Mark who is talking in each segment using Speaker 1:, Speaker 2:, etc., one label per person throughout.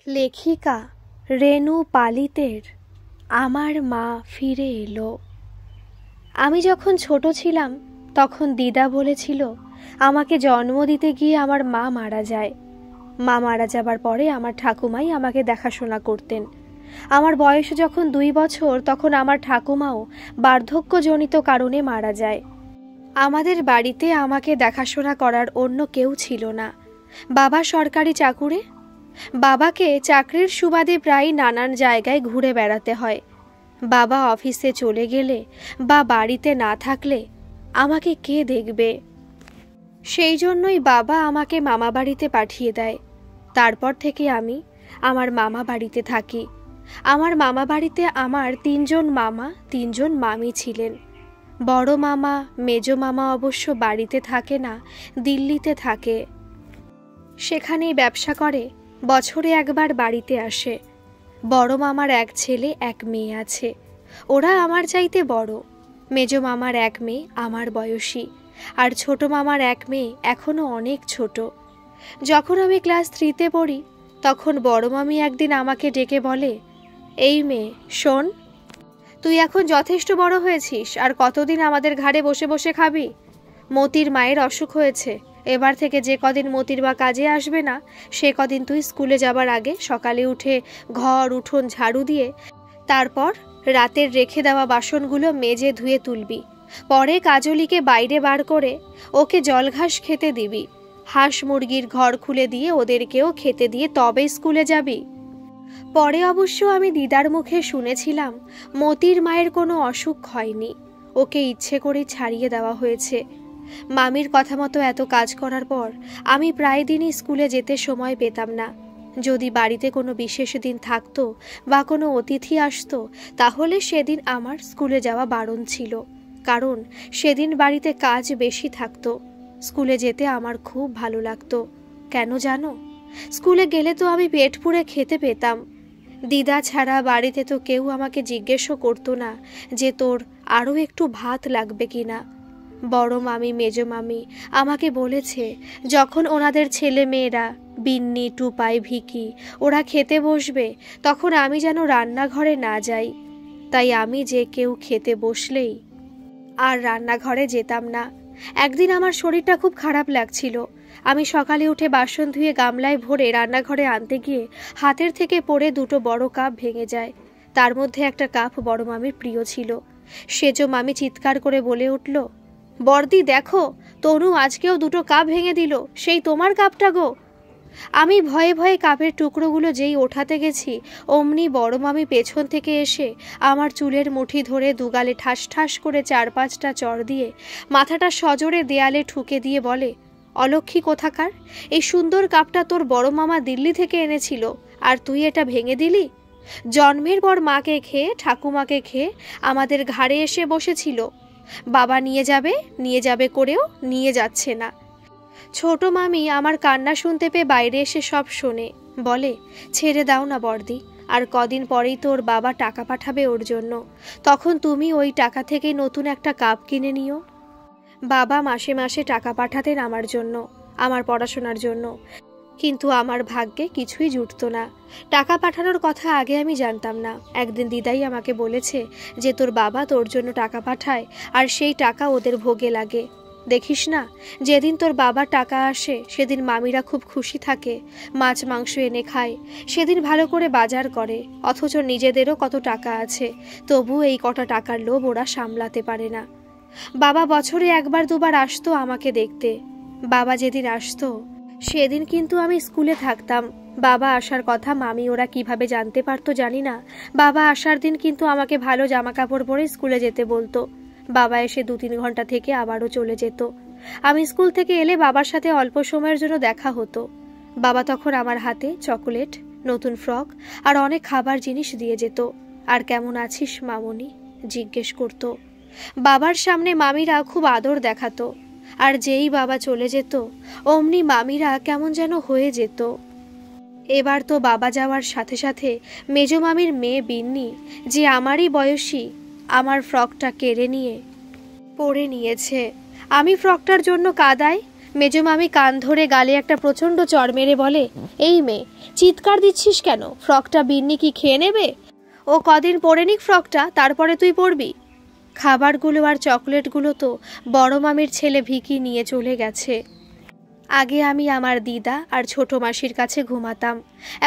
Speaker 1: লেখিকা রেনু পালিতের আমার মা ফিরে এলো। আমি যখন ছোট ছিলাম তখন দিদা বলেছিল আমাকে জন্ম দিতে গিয়ে আমার মা মারা যায়। মা মারা যাবার পরে আমার ঠাকুমাই আমাকে দেখাশোনা করতেন। আমার বয়স যখন 2 বছর তখন আমার ঠাকুমাও বার্ধক্যজনিত কারণে মারা যায়। আমাদের বাড়িতে আমাকে দেখাশোনা করার অন্য কেউ ছিল না। বাবা সরকারি চাকুরে। বাবাকে চাকরির সুবাদে প্রায় নানান জায়গায় ঘুরে বেড়াতে হয়। বাবা অফিসে চলে গেলে বা বাড়িতে না থাকলে আমাকে কে দেখবে? সেই জন্যই বাবা আমাকে মামা বাড়িতে পাঠিয়ে দেয়। তারপর থেকে আমি আমার মামা বাড়িতে থাকি। আমার মামা বাড়িতে আমার 3 জন মামা 3 জন মামি ছিলেন। বড় মামা মেজো মামা অবশ্য বাড়িতে থাকে না, দিল্লিতে থাকে। সেখানেই ব্যবসা করে, বছরে একবার বাড়িতে আসে। বড় মামার 1 ছেলে 1 মেয়ে আছে। ওরা আমার চাইতে বড়। মেজো মামার 1 মেয়ে আমার বয়সী, আর ছোট মামার 1 মেয়ে এখনো অনেক ছোট। যখন আমি ক্লাস 3তে পড়ি তখন বড় মামি একদিন আমাকে ডেকে বলে, এই মেয়ে শোন, তুই এখন যথেষ্ট বড় হয়েছিস, আর কতদিন আমাদের ঘাড়ে বসে বসে খাবি? মতির মায়ের অসুখ হয়েছে, এবার থেকে যে কদিন মতির মা কাজে আসবে না সে কদিন তুই স্কুলে যাবার আগে সকালে উঠে ঘর উঠোন ঝাড়ু দিয়ে তারপর রাতের রেখে দেওয়া বাসনগুলো মেজে ধুয়ে তুলবি। পরে কাজলিকে বাইরে বার করে ওকে জল ঘাস খেতে দিবি। হাঁস মুরগির ঘর খুলে দিয়ে ওদেরকেও খেতে দিয়ে তবে স্কুলে যাবি। পরে অবশ্য আমি দিদার মুখে শুনেছিলাম মতির মায়ের কোনো অসুখ হয়নি, ওকে ইচ্ছে করে ছাড়িয়ে দেওয়া হয়েছে। মামির কথা মতো এত কাজ করার পর আমি প্রায় দিনই স্কুলে যেতে সময় পেতাম না। যদি বাড়িতে কোনো বিশেষ দিন থাকতো বা কোনো অতিথি আসতো তাহলে সেদিন আমার স্কুলে যাওয়া বারণ ছিল, কারণ সেদিন বাড়িতে কাজ বেশি থাকতো। স্কুলে যেতে আমার খুব ভালো লাগতো। কেন জানো? স্কুলে গেলে তো আমি পেট পুরে খেতে পেতাম। দিদা ছাড়া বাড়িতে তো কেউ আমাকে জিজ্ঞেসও করতো না যে তোর আরও একটু ভাত লাগবে কিনা। বড় মামি মেজো মামি আমাকে বলেছে যখন ওনাদের ছেলে মেয়েরা বিন্নি টুপাই ভিকি ওরা খেতে বসবে তখন আমি যেন রান্নাঘরে না যাই। তাই আমি যে কেউ খেতে বসলেই আর রান্নাঘরে যেতাম না। একদিন আমার শরীরটা খুব খারাপ লাগছিল। আমি সকালে উঠে বাসন ধুয়ে গামলায় ভরে রান্নাঘরে আনতে গিয়ে হাতের থেকে পড়ে 2টো বড় কাপ ভেঙে যায়। তার মধ্যে একটা কাপ বড় মামির প্রিয় ছিল। সেজো মামি চিৎকার করে বলে উঠল, বর্দি দেখো, তনু আজকেও 2টো কাপ ভেঙে দিল, সেই তোমার কাপটা গো। আমি ভয়ে ভয়ে কাপের টুকরোগুলো যেই ওঠাতে গেছি অমনি বড় মামি পেছন থেকে এসে আমার চুলের মুঠি ধরে দুগালে ঠাস ঠাস করে 4-5টা চড় দিয়ে মাথাটা সজোরে দেয়ালে ঠুকে দিয়ে বলে, অলক্ষী কোথাকার, এই সুন্দর কাপটা তোর বড় মামা দিল্লি থেকে এনেছিল আর তুই এটা ভেঙে দিলি? জন্মের পর মাকে খেয়ে ঠাকুমাকে খেয়ে আমাদের ঘাড়ে এসে বসেছিল। বাবা নিয়ে যাবে করেও নিয়ে যাচ্ছে না। ছোট মামি আমার কান্না শুনতে পেয়ে বাইরে এসে সব শোনে, বলে, ছেড়ে দাও না বর্দি, আর কদিন পরেই তোর বাবা টাকা পাঠাবে ওর জন্য, তখন তুমি ওই টাকা থেকেই নতুন একটা কাপ কিনে নিও। বাবা মাসে মাসে টাকা পাঠাতেন আমার জন্য, আমার পড়াশোনার জন্য, কিন্তু আমার ভাগ্যে কিছুই জুটতো না। টাকা পাঠানোর কথা আগে আমি জানতাম না। একদিন দিদাই আমাকে বলেছে যে তোর বাবা তোর জন্য টাকা পাঠায় আর সেই টাকা ওদের ভোগে লাগে। দেখিস না, যেদিন তোর বাবার টাকা আসে সেদিন মামিরা খুব খুশি থাকে, মাছ মাংস এনে খায়, সেদিন ভালো করে বাজার করে, অথচ নিজেদেরও কত টাকা আছে, তবু এই কটা টাকার লোভ ওরা সামলাতে পারে না। বাবা বছরে 1-2বার আসতো আমাকে দেখতে। বাবা যেদিন আসতো সেদিন কিন্তু আমি স্কুলে থাকতাম। বাবা আসার কথা মামি ওরা কিভাবে জানতে পারতো জানি না। বাবা আসার দিন কিন্তু আমাকে ভালো জামা কাপড় পরে স্কুলে যেতে বলতো। বাবা এসে 2-3 ঘন্টা থেকে আবারও চলে যেত। আমি স্কুল থেকে এলে বাবার সাথে অল্প সময়ের জন্য দেখা হতো। বাবা তখন আমার হাতে চকোলেট, নতুন ফ্রক আর অনেক খাবার জিনিস দিয়ে যেত। আর কেমন আছিস মামনি জিজ্ঞেস করতো। বাবার সামনে মামিরা খুব আদর দেখাতো, আর যেই বাবা চলে যেত অমনি মামিরা কেমন যেন হয়ে যেত। এবার তো বাবা যাওয়ার সাথে সাথে মেজো মামির মেয়ে বিন্নি, যে আমারই বয়সী, আমার ফ্রকটা কেড়ে নিয়ে পরে নিয়েছে। আমি ফ্রকটার জন্য কাদায় মেজো মামি কান ধরে গালে একটা প্রচণ্ড চড় মেরে বলে, এই মেয়ে, চিৎকার দিচ্ছিস কেন? ফ্রকটা বিন্নি কি খেয়ে নেবে? ও কদিন পরে নিক ফ্রকটা, তারপরে তুই পরবি। খাবারগুলো আর চকলেটগুলো তো বড় মামির ছেলে ভিকি নিয়ে চলে গেছে। আগে আমি আমার দিদা আর ছোট মাসির কাছে ঘুমাতাম।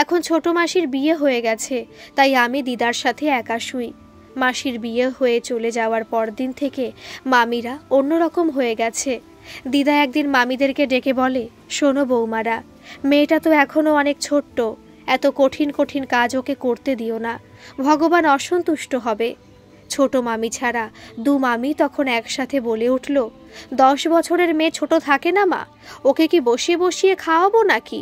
Speaker 1: এখন ছোট মাসির বিয়ে হয়ে গেছে, তাই আমি দিদার সাথে একা শুই। মাসির বিয়ে হয়ে চলে যাওয়ার পরদিন থেকে মামিরা অন্যরকম হয়ে গেছে। দিদা একদিন মামিদেরকে ডেকে বলে, শোনো বৌমারা, মেয়েটা তো এখনও অনেক ছোট্ট, এত কঠিন কঠিন কাজ ওকে করতে দিও না, ভগবান অসন্তুষ্ট হবে। ছোট মামি ছাড়া দু মামি তখন একসাথে বলে উঠল, 10 বছরের মেয়ে ছোট থাকে না মা, ওকে কি বসিয়ে বসিয়ে খাওয়াবো নাকি?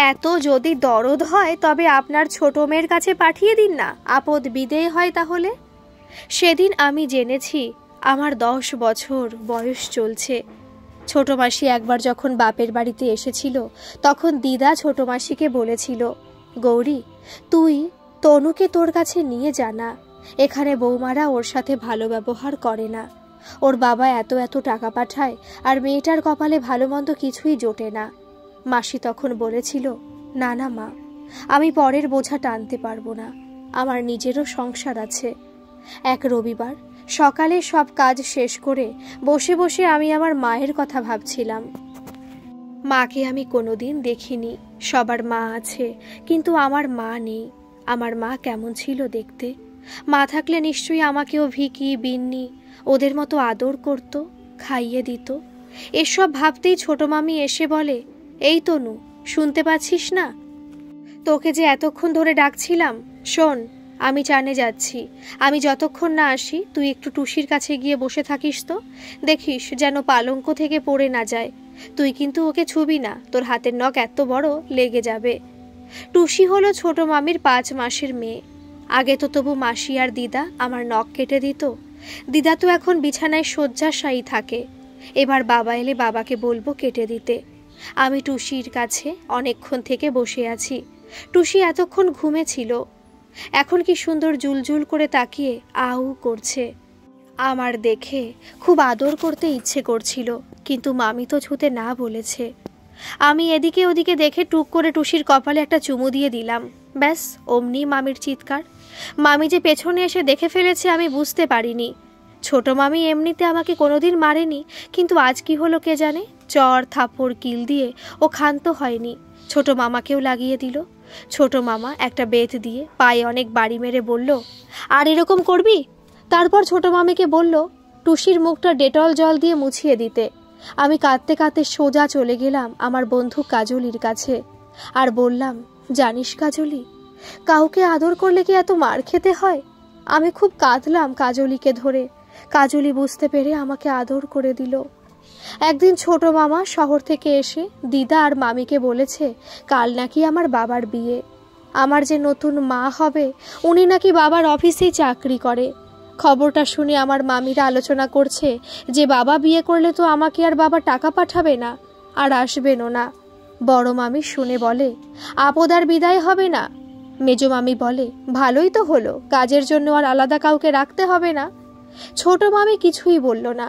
Speaker 1: এত যদি দরদ হয় তবে আপনার ছোট মেয়ের কাছে পাঠিয়ে দিন না, আপদ বিদেয় হয় তাহলে। সেদিন আমি জেনেছি আমার 10 বছর বয়স চলছে। ছোট মাসি একবার যখন বাপের বাড়িতে এসেছিল তখন দিদা ছোট মাসিকে বলেছিল, গৌরী, তুই তনুকে তোর কাছে নিয়ে জানা, এখানে বৌমারা ওর সাথে ভালো ব্যবহার করে না, ওর বাবা এত এত টাকা পাঠায় আর মেয়েটার কপালে ভালো মন্দ কিছুই জোটে না। মাসি তখন বলেছিল, না না মা, আমি পরের বোঝা টানতে পারবো না, আমার নিজেরও সংসার আছে। এক রবিবার সকালে সব কাজ শেষ করে বসে বসে আমি আমার মায়ের কথা ভাবছিলাম। মাকে আমি কোনোদিন দেখিনি, সবার মা আছে কিন্তু আমার মা নেই। আমার মা কেমন ছিল দেখতে? মা থাকলে নিশ্চয়ই আমাকেও ভিকি বিন্নি ওদের মতো আদর করত, খাইয়ে দিত। এসব ভাবতেই ছোট মামি এসে বলে, এই তনু, শুনতে পাচ্ছিস না? তোকে যে এতক্ষণ ধরে ডাকছিলাম, শোন, আমি চানে যাচ্ছি। আমি যতক্ষণ না আসি তুই একটু টুসির কাছে গিয়ে বসে থাকিস তো, দেখিস যেন পালঙ্ক থেকে পড়ে না যায়। তুই কিন্তু ওকে ছুবি না, তোর হাতের নখ এত বড়, লেগে যাবে। টুসি হলো ছোট মামির 5 মাসের মেয়ে। আগে তো তবু মাসি আর দিদা আমার নখ কেটে দিত। দিদা তো এখন বিছানায় শয্যাশায়ী থাকে, এবার বাবা এলে বাবাকে বলবো কেটে দিতে। আমি টুসির কাছে অনেকক্ষণ থেকে বসে আছি। টুসি এতক্ষণ ঘুমেছিল, এখন কি সুন্দর জুলজুল করে তাকিয়ে আউ করছে। আমার দেখে খুব আদর করতে ইচ্ছে করছিল, কিন্তু মামি তো ছুতে না বলেছে। আমি এদিকে ওদিকে দেখে টুক করে টুসির কপালে একটা চুমু দিয়ে দিলাম। ব্যাস, অমনি মামির চিৎকার। মামি যে পেছনে এসে দেখে ফেলেছে আমি বুঝতে পারিনি। ছোট মামি এমনিতে আমাকে কোনোদিন মারেনি, কিন্তু আজ কি হলো কে জানে, চড় থাপ্পড় কিল দিয়ে ও ক্ষান্ত হয়নি, ছোট মামাকেও লাগিয়ে দিল। ছোট মামা একটা বেত দিয়ে পায়ে অনেক বাড়ি মেরে বলল, আর এরকম করবি? তারপর ছোট মামিকে বলল টুসির মুখটা ডেটল জল দিয়ে মুছিয়ে দিতে। আমি কাঁদতে কাঁদতে সোজা চলে গেলাম আমার বন্ধু কাজলির কাছে আর বললাম, জানিস কাজলি, কাউকে আদর করলে কি এত মার খেতে হয়? আমি খুব কাঁদলাম কাজলিকে ধরে। কাজলি বুঝতে পেরে আমাকে আদর করে দিল। একদিন ছোট মামা শহর থেকে এসে দিদা আর মামিকে বলেছে কাল নাকি আমার বাবার বিয়ে। আমার যে নতুন মা হবে উনি নাকি বাবার অফিসেই চাকরি করে। খবরটা শুনে আমার মামিরা আলোচনা করছে যে বাবা বিয়ে করলে তো আমাকে আর বাবা টাকা পাঠাবে না, আর আসবেনও না। বড় মামি শুনে বলে, আপদ আর বিদায় হবে না। মেজো মামি বলে, ভালোই তো হলো, কাজের জন্য আর আলাদা কাউকে রাখতে হবে না। ছোট মামি কিছুই বলল না।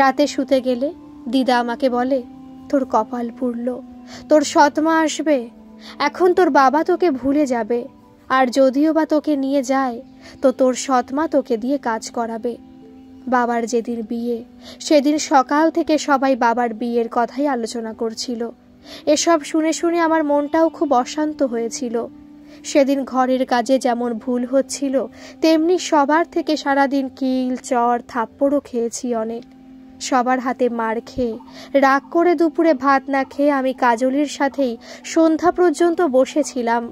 Speaker 1: রাতে শুতে গেলে দিদা আমাকে বলে, তোর কপাল পুড়ল, তোর সৎমা আসবে, এখন তোর বাবা তোকে ভুলে যাবে, আর যদিও বা তোকে নিয়ে যায় তো তোর সৎমা তোকে দিয়ে কাজ করাবে। বাবার যেদিন বিয়ে সেদিন সকাল থেকে সবাই বাবার বিয়ের কথাই আলোচনা করছিল। এসব শুনে শুনে আমার মনটাও খুব অশান্ত হয়েছিল। সেদিন ঘরের কাজে যেমন ভুল হচ্ছিল, তেমনি সবার থেকে সারাদিন কিল চড় থাপ্পড়ও খেয়েছি অনেক। সবার হাতে মার খেয়ে রাগ করে দুপুরে ভাত না খেয়ে আমি কাজলির সাথেই সন্ধ্যা পর্যন্ত বসেছিলাম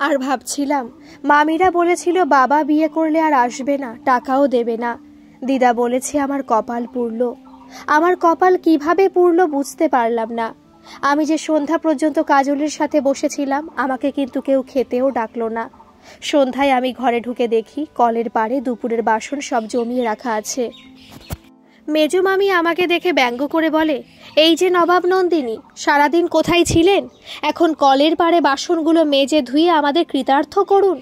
Speaker 1: আর ভাবছিলাম, মামিরা বলেছিল বাবা বিয়ে করলে আর আসবে না, টাকাও দেবে না। দিদা বলেছে আমার কপাল পুড়ল। আমার কপাল কিভাবে পুড়ল বুঝতে পারলাম না। আমি যে সন্ধ্যা পর্যন্ত কাজলির সাথে বসেছিলাম, আমাকে কিন্তু কেউ খেতেও ডাকলো না। সন্ধ্যায় আমি ঘরে ঢুকে দেখি কলের পাড়ে দুপুরের বাসন সব জমিয়ে রাখা আছে। মেজো মামি আমাকে দেখে ব্যঙ্গ করে বলে, এই যে নবাব নন্দিনী, সারাদিন কোথায় ছিলেন? এখন কলের পাড়ে বাসনগুলো মেজে ধুয়ে আমাদের কৃতার্থ করুন।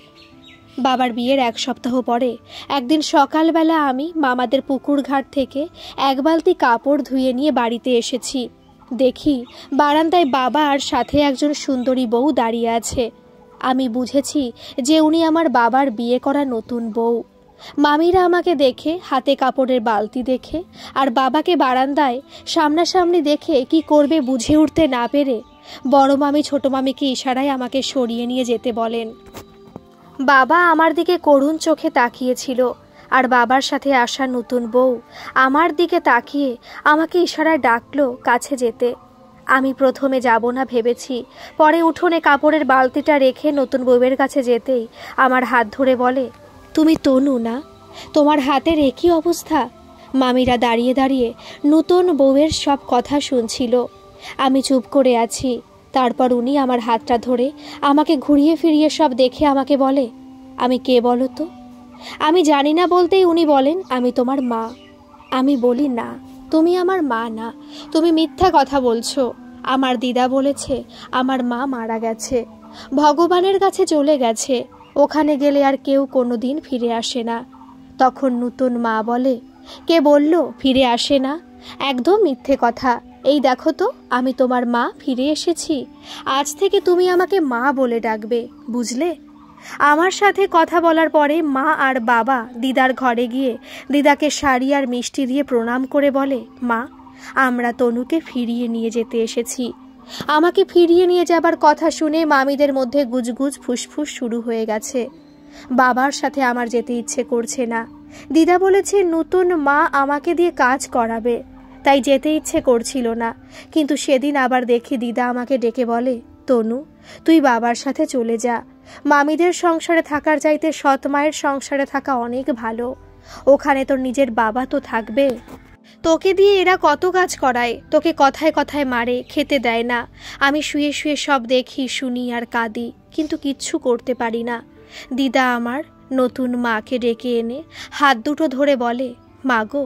Speaker 1: বাবার বিয়ের 1 সপ্তাহ পরে একদিন সকালবেলা আমি মামাদের পুকুর ঘাট থেকে 1 বালতি কাপড় ধুয়ে নিয়ে বাড়িতে এসেছি। দেখি বারান্দায় বাবা আর সাথে একজন সুন্দরী বউ দাঁড়িয়ে আছে। আমি বুঝেছি যে উনি আমার বাবার বিয়ে করা নতুন বউ। মামিরা আমাকে দেখে, হাতে কাপড়ের বালতি দেখে আর বাবাকে বারান্দায় সামনাসামনি দেখে কি করবে বুঝে উঠতে না পেরে বড় মামি ছোট মামিকে ইশারায় আমাকে সরিয়ে নিয়ে যেতে বলেন। বাবা আমার দিকে করুণ চোখে তাকিয়েছিল আর বাবার সাথে আসা নতুন বউ আমার দিকে তাকিয়ে আমাকে ইশারায় ডাকলো কাছে যেতে। আমি প্রথমে যাব না ভেবেছি, পরে উঠোনে কাপড়ের বালতিটা রেখে নতুন বউয়ের কাছে যেতেই আমার হাত ধরে বলে, তুমি তনু না? তোমার হাতের একই অবস্থা। মামিরা দাঁড়িয়ে দাঁড়িয়ে নতুন বউয়ের সব কথা শুনছিল। আমি চুপ করে আছি। তারপর উনি আমার হাতটা ধরে আমাকে ঘুরিয়ে ফিরিয়ে সব দেখে আমাকে বলে, আমি কে বলো তো? আমি জানি না বলতেই উনি বলেন, আমি তোমার মা। আমি বলি, না, তুমি আমার মা না, তুমি মিথ্যা কথা বলছো। আমার দিদা বলেছে আমার মা মারা গেছে, ভগবানের কাছে চলে গেছে, ওখানে গেলে আর কেউ কোনো দিন ফিরে আসে না। তখন নতুন মা বলে, কে বলল ফিরে আসে না? একদম মিথ্যে কথা। এই দেখো তো, আমি তোমার মা, ফিরে এসেছি। আজ থেকে তুমি আমাকে মা বলে ডাকবে, বুঝলে? আমার সাথে কথা বলার পরে মা আর বাবা দিদার ঘরে গিয়ে দিদাকে শাড়ি আর মিষ্টি দিয়ে প্রণাম করে বলে, মা, আমরা তনুকে ফিরিয়ে নিয়ে যেতে এসেছি। আমাকে ফিরিয়ে নিয়ে যাবার কথা শুনে মামিদের মধ্যে গুজগুজ ফুসফুস শুরু হয়ে গেছে। বাবার সাথে আমার যেতে ইচ্ছে করছে না। দিদা বলেছে নতুন মা আমাকে দিয়ে কাজ করাবে, তাই যেতে ইচ্ছে করছিল না। কিন্তু সেদিন আবার দেখি দিদা আমাকে ডেকে বলে, তনু, তুই বাবার সাথে চলে যা। মামিদের সংসারে থাকার চাইতে সৎ মায়ের সংসারে থাকা অনেক ভালো। ওখানে তোর নিজের বাবা তো থাকবে। তোকে দিয়ে এরা কত কাজ করায়, তোকে কথায় কথায় মারে, খেতে দেয় না। আমি শুয়ে শুয়ে সব দেখি, শুনি আর কাঁদি, কিন্তু কিচ্ছু করতে পারি না। দিদা আমার নতুন মাকে ডেকে এনে হাত দুটো ধরে বলে, মা গো,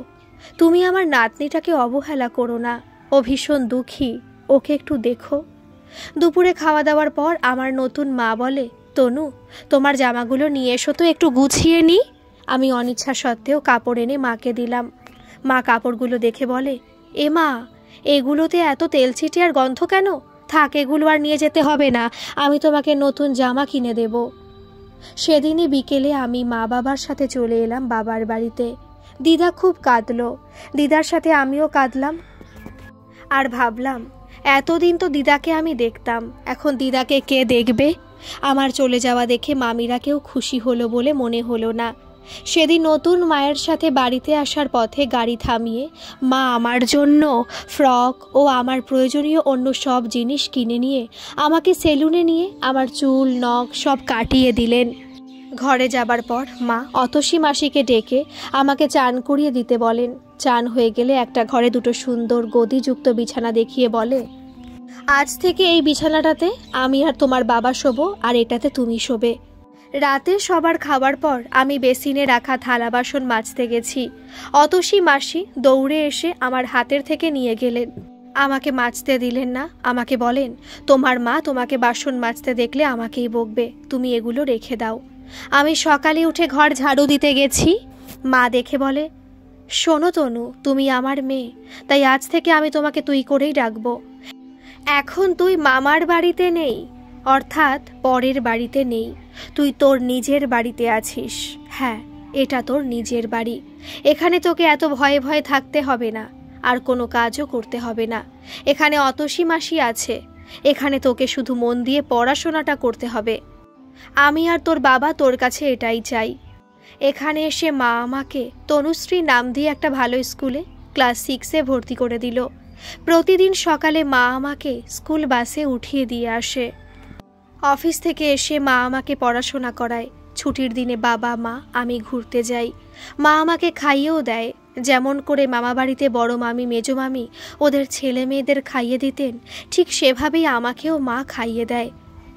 Speaker 1: তুমি আমার নাতনিটাকে অবহেলা করো না, ও ভীষণ দুঃখী, ওকে একটু দেখো। দুপুরে খাওয়া দাওয়ার পর আমার নতুন মা বলে, তনু, তোমার জামাগুলো নিয়ে এসো তো, একটু গুছিয়ে নি। আমি অনিচ্ছা সত্ত্বেও কাপড় এনে মাকে দিলাম। মা কাপড়গুলো দেখে বলে, এ মা, এগুলোতে এত তেল ছিটে আর গন্ধ কেন? থাক, এগুলো আর নিয়ে যেতে হবে না, আমি তোমাকে নতুন জামা কিনে দেব। সেদিনই বিকেলে আমি মা বাবার সাথে চলে এলাম বাবার বাড়িতে। দিদা খুব কাঁদলো, দিদার সাথে আমিও কাঁদলাম। আর ভাবলাম, এতদিন তো দিদাকে আমি দেখতাম, এখন দিদাকে কে দেখবে? আমার চলে যাওয়া দেখে মামিরা কেউ খুশি হলো বলে মনে হলো না। সেদিন নতুন মায়ের সাথে বাড়িতে আসার পথে গাড়ি থামিয়ে মা আমার জন্য ফ্রক ও আমার প্রয়োজনীয় অন্য সব জিনিস কিনে নিয়ে আমাকে সেলুনে নিয়ে আমার চুল নখ সব কাটিয়ে দিলেন। ঘরে যাবার পর মা অতসী মাসিকে ডেকে আমাকে চান করিয়ে দিতে বলেন। চান হয়ে গেলে একটা ঘরে দুটো সুন্দর গদিযুক্ত বিছানা দেখিয়ে বলে, আজ থেকে এই বিছানাটাতে আমি আর তোমার বাবা শোবো, আর এটাতে তুমি শোবে। রাতে সবার খাবার পর আমি বেসিনে রাখা থালা বাসন মাজতে গেছি। অতসী মাসি দৌড়ে এসে আমার হাতের থেকে নিয়ে গেলেন। আমাকে মাজতে দিলেন না, আমাকে বলেন, তোমার মা তোমাকে বাসন মাজতে দেখলে আমাকেই বকবে, তুমি এগুলো রেখে দাও। আমি সকালে উঠে ঘর ঝাড়ু দিতে গেছি। মা দেখে বলে, শোনো তনু, তুমি আমার মেয়ে, তাই আজ থেকে আমি তোমাকে তুই করেই ডাকবো। এখন তুই মামার বাড়িতে নেই, অর্থাৎ পরের বাড়িতে নেই, তুই তোর নিজের বাড়িতে আছিস। হ্যাঁ, এটা তোর নিজের বাড়ি। এখানে তোকে এত ভয়ে ভয়ে থাকতে হবে না, আর কোনো কাজও করতে হবে না। এখানে অতসী মাসি আছে, এখানে তোকে শুধু মন দিয়ে পড়াশোনাটা করতে হবে। আমি আর তোর বাবা তোর কাছে এটাই চাই। এখানে এসে মা আমাকে তনুশ্রী নাম দিয়ে একটা ভালো স্কুলে ক্লাস 6-এ ভর্তি করে দিল। প্রতিদিন সকালে মা আমাকে স্কুল বাসে উঠিয়ে দিয়ে আসে। অফিস থেকে এসে মা আমাকে পড়াশোনা করায়। ছুটির দিনে বাবা মা আমি ঘুরতে যাই। মা আমাকে খাইয়েও দেয়, যেমন করে মামা বাড়িতে বড় মামি মেজো মামি ওদের ছেলে মেয়েদের খাইয়ে দিতেন, ঠিক সেভাবেই আমাকেও মা খাইয়ে দেয়,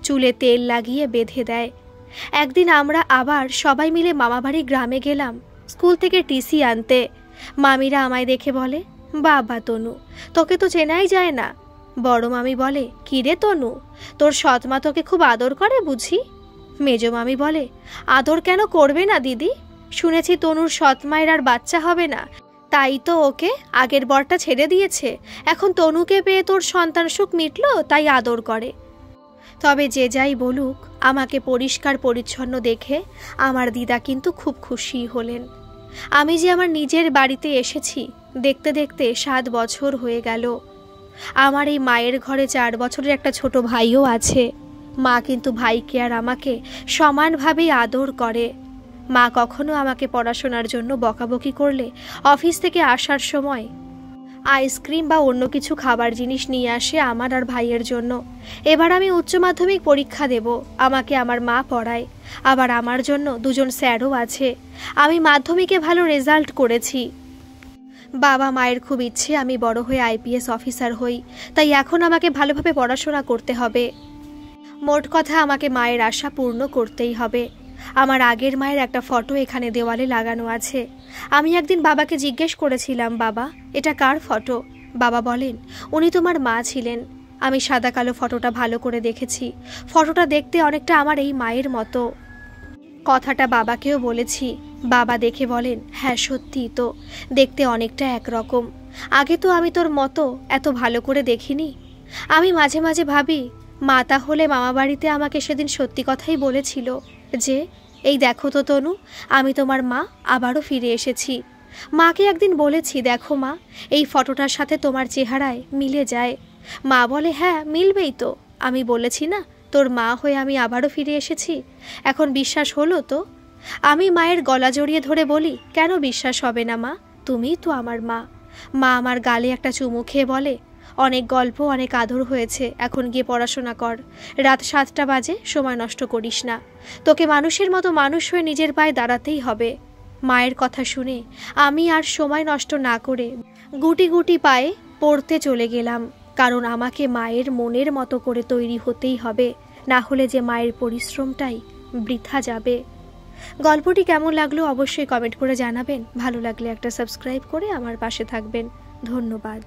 Speaker 1: চুলে তেল লাগিয়ে বেঁধে দেয়। একদিন আমরা আবার সবাই মিলে মামাবাড়ি গ্রামে গেলাম স্কুল থেকে টিসি আনতে। মামিরা আমায় দেখে বলে, বাবা তনু, তোকে তো চেনাই যায় না। বড় মামি বলে, কি রে তনু, তোর সৎমা তোকে খুব আদর করে বুঝি? মেজো মামি বলে, আদর কেন করবে না দিদি? শুনেছি তনুর সৎ মায়ের আর বাচ্চা হবে না, তাই তো ওকে আগের বরটা ছেড়ে দিয়েছে। এখন তনুকে পেয়ে তোর সন্তান সুখ মিটলো, তাই আদর করে। তবে যে যাই বলুক, আমাকে পরিষ্কার পরিচ্ছন্ন দেখে আমার দিদা কিন্তু খুব খুশি হলেন। আমি যে আমার নিজের বাড়িতে এসেছি, দেখতে দেখতে 7 বছর হয়ে গেল। আমার এই মায়ের ঘরে 4 বছরের একটা ছোট ভাইও আছে। মা কিন্তু ভাইকে আর আমাকে সমানভাবেই আদর করে। মা কখনো আমাকে পড়াশোনার জন্য বকাবকি করলে অফিস থেকে আসার সময় আইসক্রিম বা অন্য কিছু খাবার জিনিস নিয়ে আসে আমার আর ভাইয়ের জন্য। এবার আমি উচ্চ মাধ্যমিক পরীক্ষা দেব, আমাকে আমার মা পড়ায়। আবার আমার জন্য 2জন স্যারও আছে। আমি মাধ্যমিকে ভালো রেজাল্ট করেছি। বাবা মায়ের খুব ইচ্ছে আমি বড় হয়ে আইপিএস অফিসার হই, তাই এখন আমাকে ভালোভাবে পড়াশোনা করতে হবে। মোট কথা আমাকে মায়ের আশা পূর্ণ করতেই হবে। আমার আগের মায়ের একটা ফটো এখানে দেওয়ালে লাগানো আছে। আমি একদিন বাবাকে জিজ্ঞেস করেছিলাম, বাবা এটা কার ফটো? বাবা বলেন, উনি তোমার মা ছিলেন। আমি সাদা কালো ফটোটা ভালো করে দেখেছি। ফটোটা দেখতে অনেকটা আমার এই মায়ের মতো। কথাটা বাবাকেও বলেছি। বাবা দেখে বলেন, হ্যাঁ সত্যিই তো, দেখতে অনেকটা একরকম। আগে তো আমি তোর মতো এত ভালো করে দেখিনি। আমি মাঝে মাঝে ভাবি, মা তাহলে মামা বাড়িতে আমাকে সেদিন সত্যি কথাই বলেছিল যে, এই দেখো তো তনু, আমি তোমার মা আবারও ফিরে এসেছি। মাকে একদিন বলেছি, দেখো মা, এই ফটোটার সাথে তোমার চেহারায় মিলে যায়। মা বলে, হ্যাঁ মিলবেই তো। আমি বলেছি না, তোর মা হয়ে আমি আবারও ফিরে এসেছি। এখন বিশ্বাস হলো তো? আমি মায়ের গলা জড়িয়ে ধরে বলি, কেন বিশ্বাস হবে না মা? তুমিই তো আমার মা। মা আমার গালে একটা চুমু খেয়ে বলে, অনেক গল্প অনেক আদর হয়েছে, এখন গিয়ে পড়াশোনা কর। রাত 7টা বাজে, সময় নষ্ট করিস না। তোকে মানুষের মতো মানুষ হয়ে নিজের পায়ে দাঁড়াতেই হবে। মায়ের কথা শুনে আমি আর সময় নষ্ট না করে গুটি গুটি পায়ে পড়তে চলে গেলাম, কারণ আমাকে মায়ের মনের মতো করে তৈরি হতেই হবে, না হলে যে মায়ের পরিশ্রমটাই বৃথা যাবে। গল্পটি কেমন লাগলো অবশ্যই কমেন্ট করে জানাবেন। ভালো লাগলে একটা সাবস্ক্রাইব করে আমার পাশে থাকবেন। ধন্যবাদ।